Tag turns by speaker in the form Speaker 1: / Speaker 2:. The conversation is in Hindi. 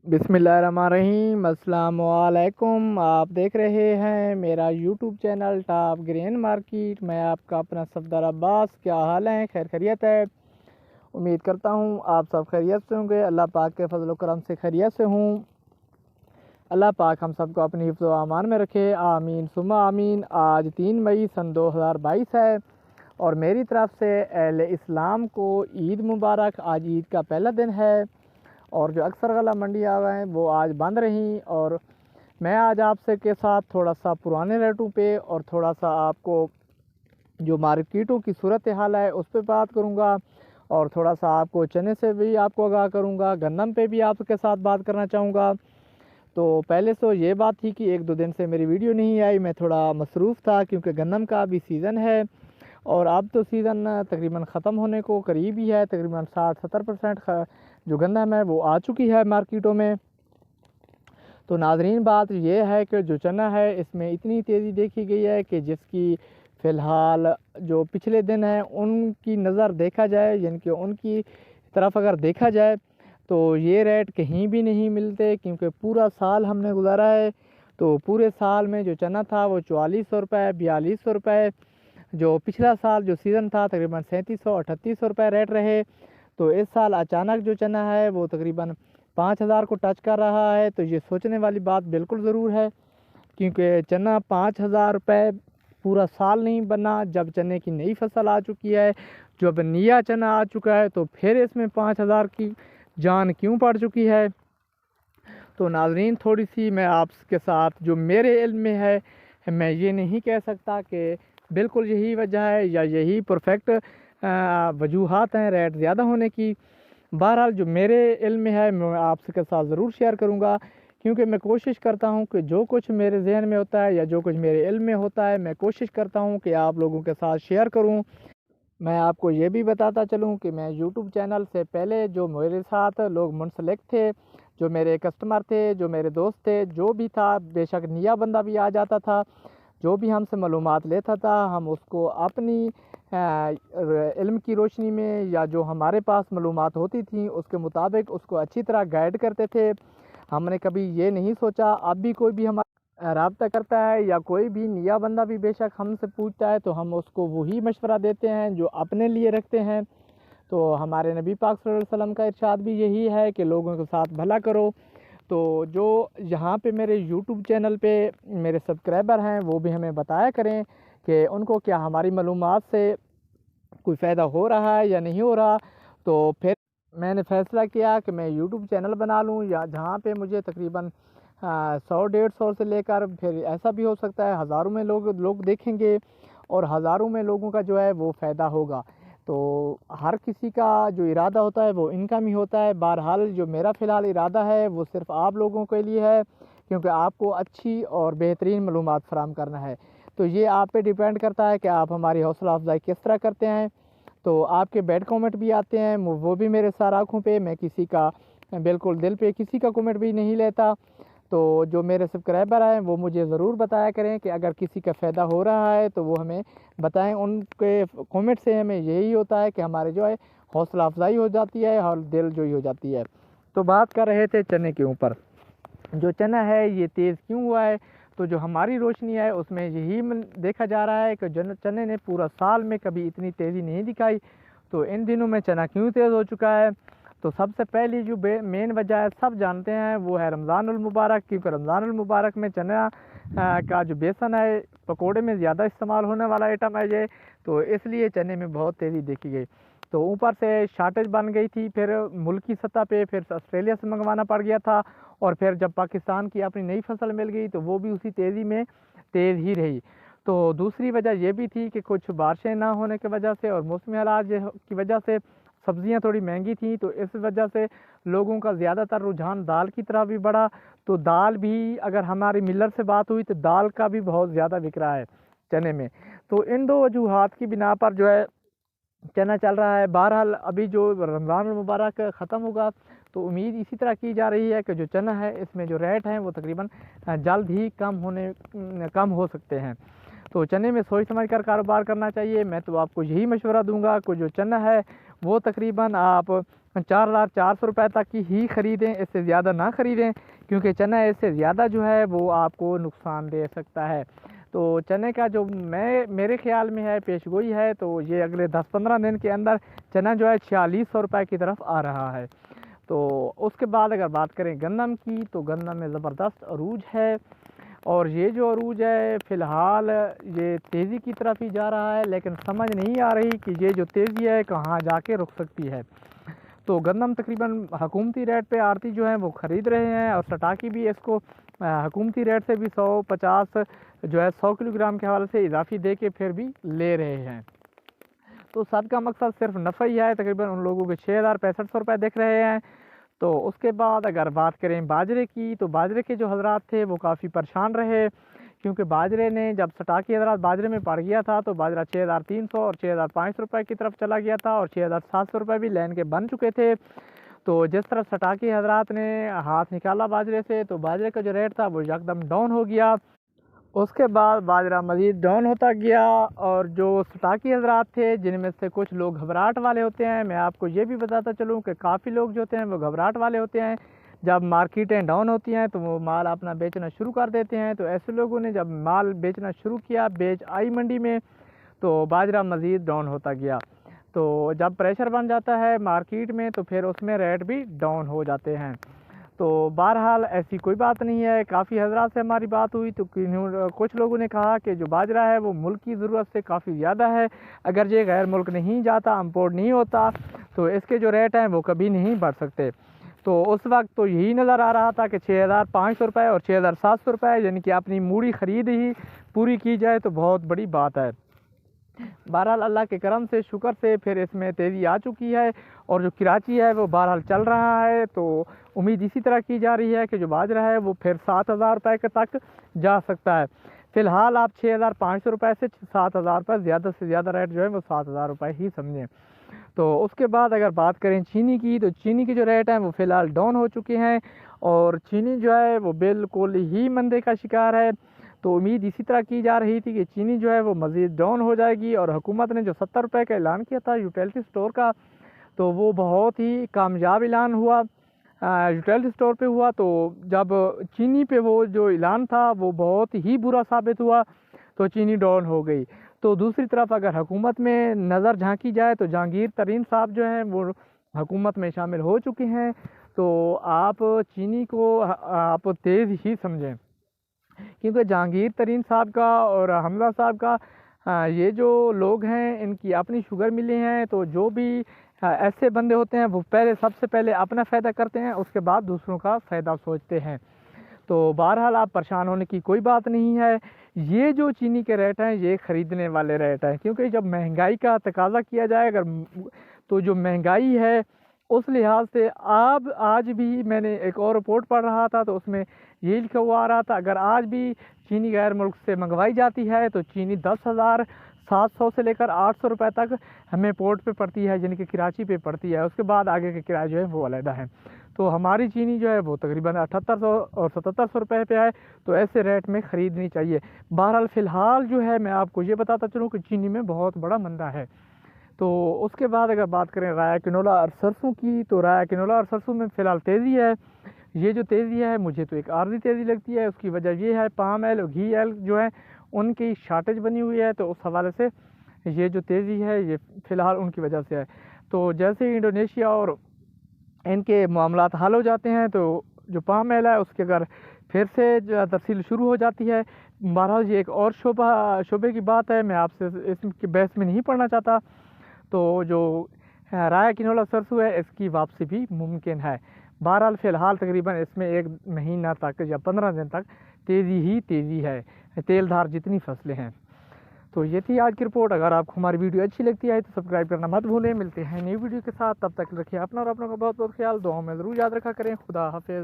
Speaker 1: बिस्मिल्लाहिर्रहमानिर्रहीम, अस्सलाम वालेकुम। आप देख रहे हैं मेरा YouTube channel top grain market. मैं आपका अपना सफदर अब्बास। क्या हाल है? खैर खैरियत है? उम्मीद करता हूँ आप सब खैरियत से होंगे। अल्लाह पाक के फजल करम से खैरियत से हूँ। अल्लाह पाक हम सबको अपनी हिफ्ज़ व अमान में रखे, आमीन सुम्मा आमीन। आज 3 मई सन 2022 है और मेरी तरफ से अहले इस्लाम को ईद मुबारक। आज ईद का पहला दिन है और जो अक्सर गला मंडियाँ हैं वो आज बंद रहीं। और मैं आज आपसे के साथ थोड़ा सा पुराने रेटों पे और थोड़ा सा आपको जो मार्केटों की सूरत हाल है उस पर बात करूँगा और थोड़ा सा आपको चने से भी आपको आगाह करूँगा, गन्नम पे भी आपके साथ बात करना चाहूँगा। तो पहले तो ये बात थी कि 1-2 दिन से मेरी वीडियो नहीं आई, मैं थोड़ा मसरूफ़ था क्योंकि गन्नम का अभी सीज़न है और अब तो सीज़न तकरीबन ख़त्म होने को करीब ही है। तकरीबन 60-70% जो गंदम है वो आ चुकी है मार्केटों में। तो नाज़रीन, बात ये है कि जो चना है इसमें इतनी तेज़ी देखी गई है कि जिसकी फ़िलहाल जो पिछले दिन हैं उनकी नज़र देखा जाए, यानी कि उनकी तरफ अगर देखा जाए तो ये रेट कहीं भी नहीं मिलते क्योंकि पूरा साल हमने गुजारा है। तो पूरे साल में जो चना था वो 4400 रुपये, 4200 रुपये, जो पिछला साल जो सीज़न था तकरीबन 3700-3800 रुपये रेट रहे। तो इस साल अचानक जो चना है वो तकरीबन 5000 को टच कर रहा है। तो ये सोचने वाली बात बिल्कुल ज़रूर है क्योंकि चना 5000 रुपये पूरा साल नहीं बना। जब चने की नई फसल आ चुकी है, जब नया चना आ चुका है, तो फिर इसमें 5000 की जान क्यों पड़ चुकी है। तो नाज़रीन, थोड़ी सी मैं आपके साथ जो मेरे इल्म में है, मैं ये नहीं कह सकता कि बिल्कुल यही वजह है या यही परफेक्ट वजूहात हैं रेट ज़्यादा होने की। बहरहाल जो मेरे इल्म में है मैं आपके साथ ज़रूर शेयर करूँगा क्योंकि मैं कोशिश करता हूँ कि जो कुछ मेरे जहन में होता है या जो कुछ मेरे इल्म में होता है मैं कोशिश करता हूँ कि आप लोगों के साथ शेयर करूँ। मैं आपको ये भी बताता चलूँ कि मैं यूट्यूब चैनल से पहले जो मेरे साथ लोग मुंसलिक थे, जो मेरे कस्टमर थे, जो मेरे दोस्त थे, जो भी था, बेशक नया बंदा भी आ जाता था, जो भी हमसे मालूमात लेता था, हम उसको अपनी इल्म की रोशनी में या जो हमारे पास मालूमात होती थी उसके मुताबिक उसको अच्छी तरह गाइड करते थे। हमने कभी ये नहीं सोचा, अब भी कोई भी हमारा रब्ता करता है या कोई भी नया बंदा भी बेशक हमसे पूछता है तो हम उसको वही मशवरा देते हैं जो अपने लिए रखते हैं। तो हमारे नबी पाक सल्लल्लाहु अलैहि वसल्लम का इरशाद भी यही है कि लोगों के साथ भला करो। तो जो यहाँ पे मेरे यूट्यूब चैनल पे मेरे सब्सक्राइबर हैं वो भी हमें बताया करें कि उनको क्या हमारी मालूमात से कोई फ़ायदा हो रहा है या नहीं हो रहा। तो फिर मैंने फ़ैसला किया कि मैं यूट्यूब चैनल बना लूँ या जहाँ पे मुझे तकरीबन 100-150 से लेकर फिर ऐसा भी हो सकता है हज़ारों में लोग देखेंगे और हज़ारों में लोगों का जो है वो फ़ायदा होगा। तो हर किसी का जो इरादा होता है वो इनकम ही होता है। बहरहाल जो मेरा फ़िलहाल इरादा है वो सिर्फ़ आप लोगों के लिए है क्योंकि आपको अच्छी और बेहतरीन मालूमात फ़राहम करना है। तो ये आप पे डिपेंड करता है कि आप हमारी हौसला अफ़ज़ाई किस तरह करते हैं। तो आपके बैड कमेंट भी आते हैं, वो भी मेरे सार आँखों पे, मैं किसी का बिल्कुल दिल पे किसी का कमेंट भी नहीं लेता। तो जो मेरे सब्सक्राइबर हैं वो मुझे ज़रूर बताया करें कि अगर किसी का फ़ायदा हो रहा है तो वो हमें बताएं। उनके कमेंट से हमें यही होता है कि हमारे जो है हौसला अफ़ज़ाई हो जाती है और दिल जोई हो जाती है। तो बात कर रहे थे चने के ऊपर। जो चना है ये तेज़ क्यों हुआ है? तो जो हमारी रोशनी है उसमें यही देखा जा रहा है कि चने ने पूरा साल में कभी इतनी तेज़ी नहीं दिखाई। तो इन दिनों में चना क्यों तेज़ हो चुका है? तो सबसे पहली जो मेन वजह है सब जानते हैं वो है रमज़ानुल मुबारक। क्योंकि रमज़ानुल मुबारक में चना का जो बेसन है पकोड़े में ज़्यादा इस्तेमाल होने वाला आइटम है ये, तो इसलिए चने में बहुत तेज़ी देखी गई। तो ऊपर से शार्टेज बन गई थी, फिर मुल्क की सतह पे फिर ऑस्ट्रेलिया से मंगवाना पड़ गया था और फिर जब पाकिस्तान की अपनी नई फसल मिल गई तो वो भी उसी तेज़ी में तेज़ ही रही। तो दूसरी वजह ये भी थी कि कुछ बारिशें ना होने की वजह से और मौसमी हालात की वजह से सब्ज़ियाँ थोड़ी महंगी थी। तो इस वजह से लोगों का ज़्यादातर रुझान दाल की तरफ भी बढ़ा। तो दाल भी अगर हमारी मिलर से बात हुई तो दाल का भी बहुत ज़्यादा बिक रहा है चने में। तो इन दो वजूहात की बिना पर जो है चना चल रहा है। बहरहाल अभी जो रमज़ान मुबारक ख़त्म होगा तो उम्मीद इसी तरह की जा रही है कि जो चना है इसमें जो रेट हैं वो तकरीबन जल्द ही कम हो सकते हैं। तो चने में सोच समझ कर कारोबार करना चाहिए। मैं तो आपको यही मशवरा दूंगा कि जो चना है वो तकरीबन आप 4,400 रुपये तक की ही ख़रीदें, इससे ज़्यादा ना ख़रीदें, क्योंकि चना इससे ज़्यादा जो है वो आपको नुकसान दे सकता है। तो चने का जो मेरे ख़्याल में है पेशगोई है, तो ये अगले 10-15 दिन के अंदर चना जो है 4600 रुपये की तरफ आ रहा है। तो उसके बाद अगर बात करें गंदम की, तो गंदम में ज़बरदस्त अरूज है, और ये जो अरूज है फ़िलहाल ये तेज़ी की तरफ ही जा रहा है, लेकिन समझ नहीं आ रही कि ये जो तेज़ी है कहाँ जाके रुक सकती है। तो गंदम तकरीबन हुकूमती रेट पे आड़ती जो है वो ख़रीद रहे हैं, और सटाकी भी इसको हुकूमती रेट से भी 150 जो है 100 किलोग्राम के हवाले से इजाफी दे के फिर भी ले रहे हैं। तो सबका मकसद सिर्फ नफ़ा ही है। तकरीबन उन लोगों के 6,6500 रुपये दिख रहे हैं। तो उसके बाद अगर बात करें बाजरे की, तो बाजरे के जो हजरात थे वो काफ़ी परेशान रहे, क्योंकि बाजरे ने जब सटाकी हजरात बाजरे में पड़ गया था तो बाजरा 6,300 और 6,500 रुपये की तरफ चला गया था, और 6,700 रुपये भी लाइन के बन चुके थे। तो जिस तरफ सटाकी हजरात ने हाथ निकाला बाजरे से, तो बाजरे का जो रेट था वो एकदम डाउन हो गया। उसके बाद बाजरा मज़ीद डाउन होता गया, और जो सटाकी हजरात थे जिनमें से कुछ लोग घबराहट वाले होते हैं, मैं आपको ये भी बताता चलूँ कि काफ़ी लोग जो होते हैं वो घबराहट वाले होते हैं। जब मार्केटें डाउन होती हैं तो वो माल अपना बेचना शुरू कर देते हैं। तो ऐसे लोगों ने जब माल बेचना शुरू किया, बेच आई मंडी में, तो बाजरा मज़ीद डाउन होता गया। तो जब प्रेशर बन जाता है मार्केट में तो फिर उसमें रेट भी डाउन हो जाते हैं। तो बहरहाल ऐसी कोई बात नहीं है। काफ़ी हजरात से हमारी बात हुई तो कुछ लोगों ने कहा कि जो बाजरा है वो मुल्क की ज़रूरत से काफ़ी ज़्यादा है, अगर ये गैर मुल्क नहीं जाता, इम्पोर्ट नहीं होता, तो इसके जो रेट हैं वो कभी नहीं बढ़ सकते। तो उस वक्त तो यही नज़र आ रहा था कि 6,500 रुपये और 6,700 रुपये, यानी कि अपनी मूड़ी ख़रीद ही पूरी की जाए तो बहुत बड़ी बात है। बहरहाल अल्लाह के करम से, शुक्र से फिर इसमें तेज़ी आ चुकी है, और जो कराची है वो बहरहाल चल रहा है। तो उम्मीद इसी तरह की जा रही है कि जो बाजरा है वो फिर 7,000 रुपये के तक जा सकता है। फ़िलहाल आप 6,500 रुपये से 7,000 रुपये, ज़्यादा से ज़्यादा रेट जो है वो 7,000 रुपये ही समझें। तो उसके बाद अगर बात करें चीनी की, तो चीनी के जो रेट हैं वो फ़िलहाल डाउन हो चुके हैं, और चीनी जो है वो बिल्कुल ही मंदे का शिकार है। तो उम्मीद इसी तरह की जा रही थी कि चीनी जो है वो मज़ीद डाउन हो जाएगी, और हुकूमत ने जो 70 रुपये का ऐलान किया था यूटिलिटी स्टोर का, तो वो बहुत ही कामयाब ऐलान हुआ, यूटिलिटी स्टोर पे हुआ। तो जब चीनी पे वो जो ऐलान था वो बहुत ही बुरा साबित हुआ, तो चीनी डाउन हो गई। तो दूसरी तरफ अगर हुकूमत में नज़र झांकी जाए तो जहांगीर तरीन साहब जो हैं वो हुकूमत में शामिल हो चुके हैं। तो आप चीनी को आप तेज़ ही समझें, क्योंकि जहांगीर तरीन साहब का और हमजा साहब का ये जो लोग हैं इनकी अपनी शुगर मिलें हैं। तो जो भी ऐसे बंदे होते हैं वो सबसे पहले अपना फ़ायदा करते हैं, उसके बाद दूसरों का फ़ायदा सोचते हैं। तो बहरहाल आप परेशान होने की कोई बात नहीं है। ये जो चीनी के रेट हैं ये ख़रीदने वाले रेट हैं, क्योंकि जब महंगाई का तकाज़ा किया जाए अगर, तो जो महंगाई है उस लिहाज से आज भी मैंने एक और रिपोर्ट पढ़ रहा था, तो उसमें ये लिखा हुआ आ रहा था अगर आज भी चीनी गैर मुल्क से मंगवाई जाती है तो चीनी 10,700 से लेकर 800 रुपये तक हमें पोर्ट पे पड़ती है, यानी कि कराची पे पड़ती है। उसके बाद आगे के किराए जो है वो अलग है। तो हमारी चीनी जो है वो तकरीबन 7,800 और 7,700 रुपये पे है। तो ऐसे रेट में ख़रीदनी चाहिए। बहरहाल फ़िलहाल जो है मैं आपको ये बताता चलूँ कि चीनी में बहुत बड़ा मंदा है। तो उसके बाद अगर बात करें राया किनोला और सरसों की, तो राया किनोला और सरसों में फ़िलहाल तेज़ी है। ये जो तेज़ी है मुझे तो एक आर्जी तेज़ी लगती है। उसकी वजह ये है पाम ऑयल और घी ऑयल जो है उनकी शार्टेज बनी हुई है, तो उस हवाले से ये जो तेज़ी है ये फ़िलहाल उनकी वजह से है। तो जैसे ही इंडोनेशिया और इनके मामलात हल हो जाते हैं तो जो पाम ऑयल है उसके अगर फिर से जो तरसील शुरू हो जाती है। बहरहाल ये एक और शोबे की बात है, मैं आपसे इसकी बहस में नहीं पढ़ना चाहता। तो जो राया किनोला सरसों है इसकी वापसी भी मुमकिन है। बहरहाल फ़िलहाल तकरीबन इसमें 1 महीना तक या 15 दिन तक तेज़ी ही तेज़ी है, तेलधार जितनी फसलें हैं। तो ये थी आज की रिपोर्ट। अगर आपको हमारी वीडियो अच्छी लगती है तो सब्सक्राइब करना मत भूलें। मिलते हैं नई वीडियो के साथ, तब तक रखिए अपना और अपनों का बहुत बहुत ख्याल। दुआओं में ज़रूर याद रखा करें। खुदा हाफिज़।